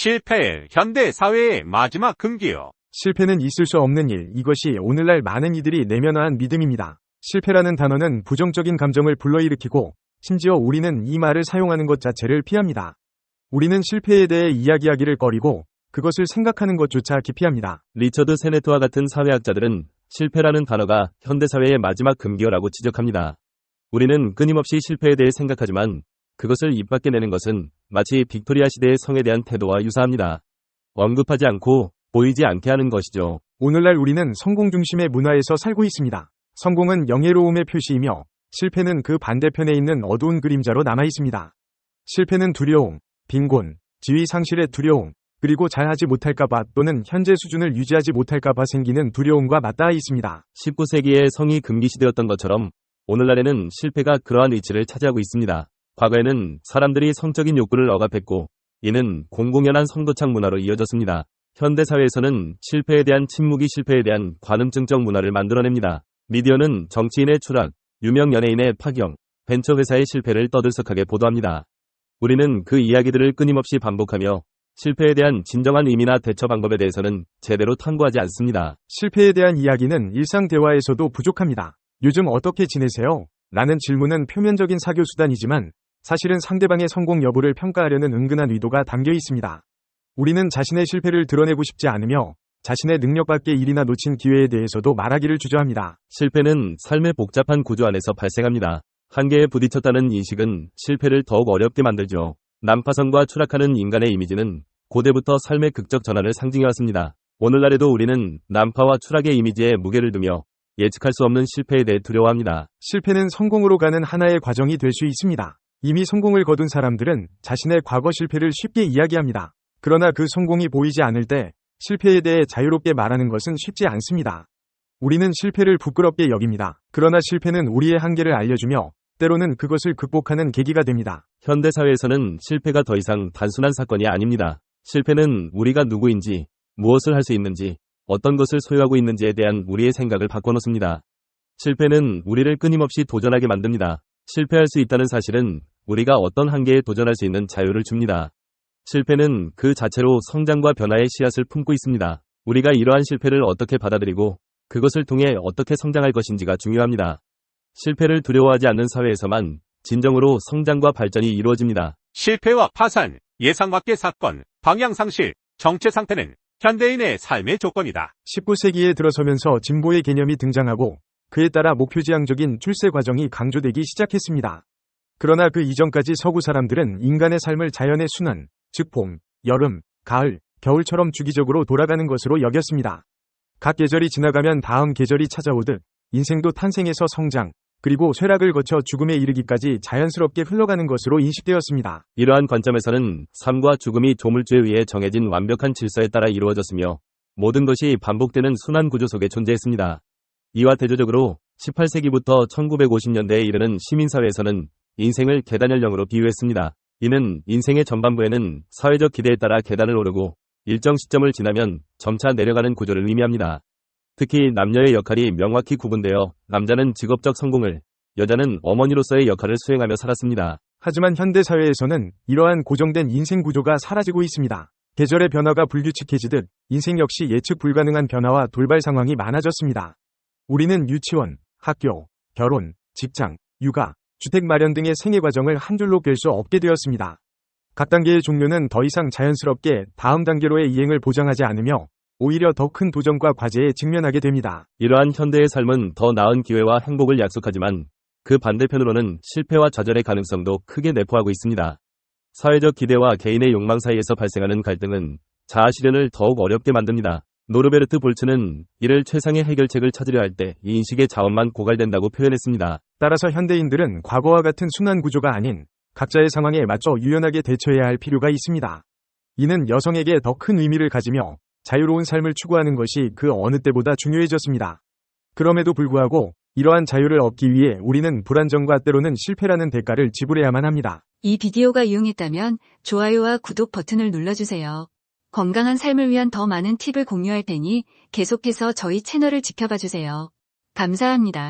실패, 현대 사회의 마지막 금기요. 실패는 있을 수 없는 일, 이것이 오늘날 많은 이들이 내면화한 믿음입니다. 실패라는 단어는 부정적인 감정을 불러일으키고 심지어 우리는 이 말을 사용하는 것 자체를 피합니다. 우리는 실패에 대해 이야기하기를 꺼리고 그것을 생각하는 것조차 기피합니다. 리처드 세네트와 같은 사회학자들은 실패라는 단어가 현대사회의 마지막 금기어라고 지적합니다. 우리는 끊임없이 실패에 대해 생각하지만 그것을 입 밖에 내는 것은 마치 빅토리아 시대의 성에 대한 태도와 유사합니다. 언급하지 않고 보이지 않게 하는 것이죠. 오늘날 우리는 성공 중심의 문화에서 살고 있습니다. 성공은 영예로움의 표시이며 실패는 그 반대편에 있는 어두운 그림자로 남아 있습니다. 실패는 두려움, 빈곤, 지위 상실의 두려움, 그리고 잘하지 못할까봐 또는 현재 수준을 유지하지 못할까봐 생기는 두려움과 맞닿아 있습니다. 19세기의 성이 금기시되었던 것처럼 오늘날에는 실패가 그러한 위치를 차지하고 있습니다. 과거에는 사람들이 성적인 욕구를 억압했고 이는 공공연한 성도착 문화로 이어졌습니다. 현대사회에서는 실패에 대한 침묵이 실패에 대한 관음증적 문화를 만들어냅니다. 미디어는 정치인의 추락, 유명 연예인의 파경, 벤처회사의 실패를 떠들썩하게 보도합니다. 우리는 그 이야기들을 끊임없이 반복하며 실패에 대한 진정한 의미나 대처 방법에 대해서는 제대로 탐구하지 않습니다. 실패에 대한 이야기는 일상 대화에서도 부족합니다. 요즘 어떻게 지내세요? 라는 질문은 표면적인 사교수단이지만 사실은 상대방의 성공 여부를 평가하려는 은근한 의도가 담겨 있습니다. 우리는 자신의 실패를 드러내고 싶지 않으며 자신의 능력 밖의 일이나 놓친 기회에 대해서도 말하기를 주저합니다. 실패는 삶의 복잡한 구조 안에서 발생합니다. 한계에 부딪혔다는 인식은 실패를 더욱 어렵게 만들죠. 난파선과 추락하는 인간의 이미지는 고대부터 삶의 극적 전환을 상징해왔습니다. 오늘날에도 우리는 난파와 추락의 이미지에 무게를 두며 예측할 수 없는 실패에 대해 두려워합니다. 실패는 성공으로 가는 하나의 과정이 될 수 있습니다. 이미 성공을 거둔 사람들은 자신의 과거 실패를 쉽게 이야기합니다. 그러나 그 성공이 보이지 않을 때 실패에 대해 자유롭게 말하는 것은 쉽지 않습니다. 우리는 실패를 부끄럽게 여깁니다. 그러나 실패는 우리의 한계를 알려주며 때로는 그것을 극복하는 계기가 됩니다. 현대사회에서는 실패가 더 이상 단순한 사건이 아닙니다. 실패는 우리가 누구인지, 무엇을 할 수 있는지, 어떤 것을 소유하고 있는지에 대한 우리의 생각을 바꿔놓습니다. 실패는 우리를 끊임없이 도전하게 만듭니다. 실패할 수 있다는 사실은 우리가 어떤 한계에 도전할 수 있는 자유를 줍니다. 실패는 그 자체로 성장과 변화의 씨앗을 품고 있습니다. 우리가 이러한 실패를 어떻게 받아들이고 그것을 통해 어떻게 성장할 것인지가 중요합니다. 실패를 두려워하지 않는 사회에서만 진정으로 성장과 발전이 이루어집니다. 실패와 파산, 예상 밖의 사건, 방향상실, 정체 상태는 현대인의 삶의 조건이다. 19세기에 들어서면서 진보의 개념이 등장하고 그에 따라 목표지향적인 출세 과정이 강조되기 시작했습니다. 그러나 그 이전까지 서구 사람들은 인간의 삶을 자연의 순환, 즉 봄, 여름, 가을, 겨울처럼 주기적으로 돌아가는 것으로 여겼습니다. 각 계절이 지나가면 다음 계절이 찾아오듯 인생도 탄생에서 성장, 그리고 쇠락을 거쳐 죽음에 이르기까지 자연스럽게 흘러가는 것으로 인식되었습니다. 이러한 관점에서는 삶과 죽음이 조물주에 의해 정해진 완벽한 질서에 따라 이루어졌으며 모든 것이 반복되는 순환 구조 속에 존재했습니다. 이와 대조적으로 18세기부터 1950년대에 이르는 시민사회에서는 인생을 계단열령으로 비유했습니다. 이는 인생의 전반부에는 사회적 기대에 따라 계단을 오르고 일정 시점을 지나면 점차 내려가는 구조를 의미합니다. 특히 남녀의 역할이 명확히 구분되어 남자는 직업적 성공을, 여자는 어머니로서의 역할을 수행하며 살았습니다. 하지만 현대사회에서는 이러한 고정된 인생 구조가 사라지고 있습니다. 계절의 변화가 불규칙해지듯 인생 역시 예측 불가능한 변화와 돌발 상황이 많아졌습니다. 우리는 유치원, 학교, 결혼, 직장, 육아, 주택 마련 등의 생애 과정을 한 줄로 꿰 수 없게 되었습니다. 각 단계의 종료는 더 이상 자연스럽게 다음 단계로의 이행을 보장하지 않으며 오히려 더 큰 도전과 과제에 직면하게 됩니다. 이러한 현대의 삶은 더 나은 기회와 행복을 약속하지만 그 반대편으로는 실패와 좌절의 가능성도 크게 내포하고 있습니다. 사회적 기대와 개인의 욕망 사이에서 발생하는 갈등은 자아 실현을 더욱 어렵게 만듭니다. 노르베르트 볼츠는 이를 최상의 해결책을 찾으려 할 때 이 인식의 자원만 고갈된다고 표현했습니다. 따라서 현대인들은 과거와 같은 순환 구조가 아닌 각자의 상황에 맞춰 유연하게 대처해야 할 필요가 있습니다. 이는 여성에게 더 큰 의미를 가지며 자유로운 삶을 추구하는 것이 그 어느 때보다 중요해졌습니다. 그럼에도 불구하고 이러한 자유를 얻기 위해 우리는 불안정과 때로는 실패라는 대가를 지불해야만 합니다. 이 비디오가 유용했다면 좋아요와 구독 버튼을 눌러주세요. 건강한 삶을 위한 더 많은 팁을 공유할 테니 계속해서 저희 채널을 지켜봐 주세요. 감사합니다.